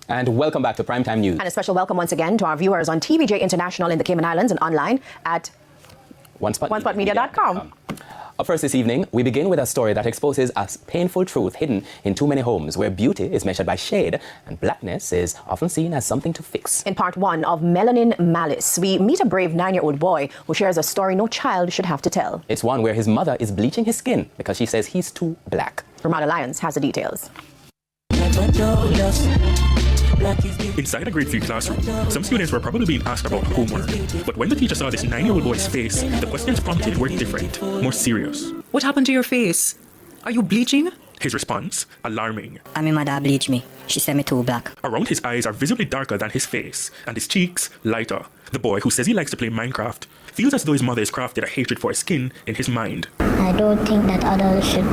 And welcome back to Primetime News. And a special welcome once again to our viewers on TVJ International in the Cayman Islands and online at onespotmedia.com. Up first this evening, we begin with a story that exposes a painful truth hidden in too many homes where beauty is measured by shade and blackness is often seen as something to fix. In part one of Melanin Malice, we meet a brave 9-year-old boy who shares a story no child should have to tell. It's one where his mother is bleaching his skin because she says he's too black. Ramada Lyons has the details. Inside a grade 3 classroom, some students were probably being asked about homework. But when the teacher saw this 9-year-old boy's face, the questions prompted were different, more serious. What happened to your face? Are you bleaching? His response, alarming. My mother bleached me. She said me too black. Around his eyes are visibly darker than his face, and his cheeks lighter. The boy, who says he likes to play Minecraft, feels as though his mother has crafted a hatred for his skin in his mind. I don't think that adults should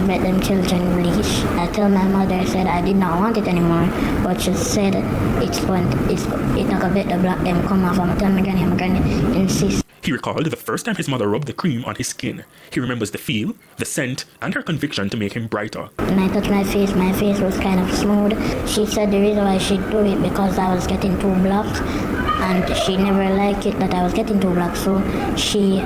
let them children bleach. I told my mother, I said I did not want it anymore, but she said it's not gonna let the black them come off. I'm telling my granny insist. He recalled the first time his mother rubbed the cream on his skin. He remembers the feel, the scent, and her conviction to make him brighter. When I touched my face was kind of smooth. She said the reason why she do it because I was getting too black, and she never liked it that I was getting too black, so she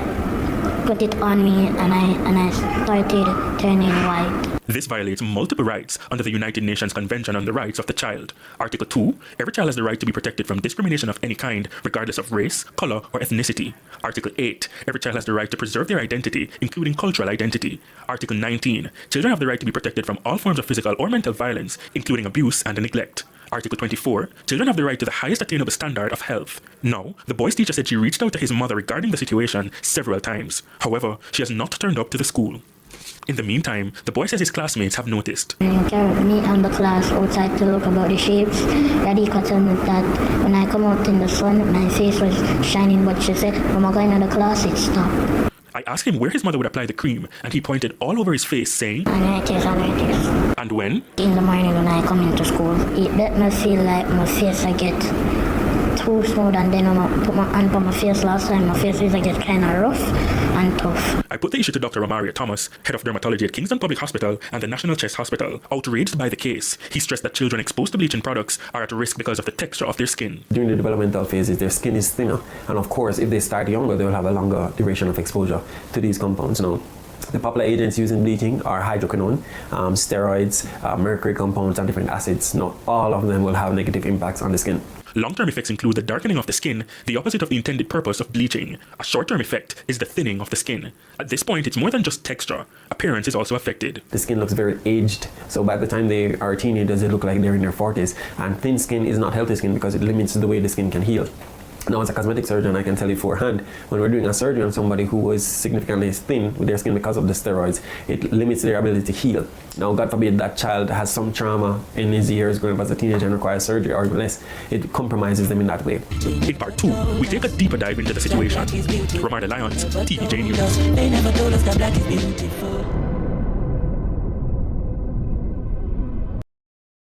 put it on me and I started turning white. This violates multiple rights under the United Nations Convention on the Rights of the Child. Article 2, every child has the right to be protected from discrimination of any kind, regardless of race, color, or ethnicity. Article 8, every child has the right to preserve their identity, including cultural identity. Article 19, children have the right to be protected from all forms of physical or mental violence, including abuse and neglect. Article 24, children have the right to the highest attainable standard of health. Now, the boy's teacher said she reached out to his mother regarding the situation several times. However, she has not turned up to the school. In the meantime, the boy says his classmates have noticed. You carried me and the class outside to look about the shapes. Daddy could tell me that when I come out in the sun, my face was shining, but she said, when I go into the class, it stopped. I asked him where his mother would apply the cream, and he pointed all over his face, saying, And And when? In the morning when I come into school, it let me feel like my face I get too smooth, and then when I put my hand on my face last time, my face is like get kind of rough and tough. I put the issue to Dr. Romaria Thomas, head of dermatology at Kingston Public Hospital and the National Chest Hospital. Outraged by the case, he stressed that children exposed to bleaching products are at risk because of the texture of their skin. During the developmental phases, their skin is thinner, and of course, if they start younger, they will have a longer duration of exposure to these compounds. Now, the popular agents used in bleaching are hydroquinone, steroids, mercury compounds, and different acids. Now, all of them will have negative impacts on the skin. Long-term effects include the darkening of the skin, the opposite of the intended purpose of bleaching. A short-term effect is the thinning of the skin. At this point, it's more than just texture. Appearance is also affected. The skin looks very aged, so by the time they are teenagers, they look like they're in their 40s. And thin skin is not healthy skin because it limits the way the skin can heal. Now, as a cosmetic surgeon, I can tell you forehand, when we're doing a surgery on somebody who was significantly thin with their skin because of the steroids, it limits their ability to heal. Now, God forbid that child has some trauma in his years growing up as a teenager and requires surgery or less, it compromises them in that way. In part 2, we take a deeper dive into the situation. Ramada Lyons, TVJ News. They never told us that black is beautiful.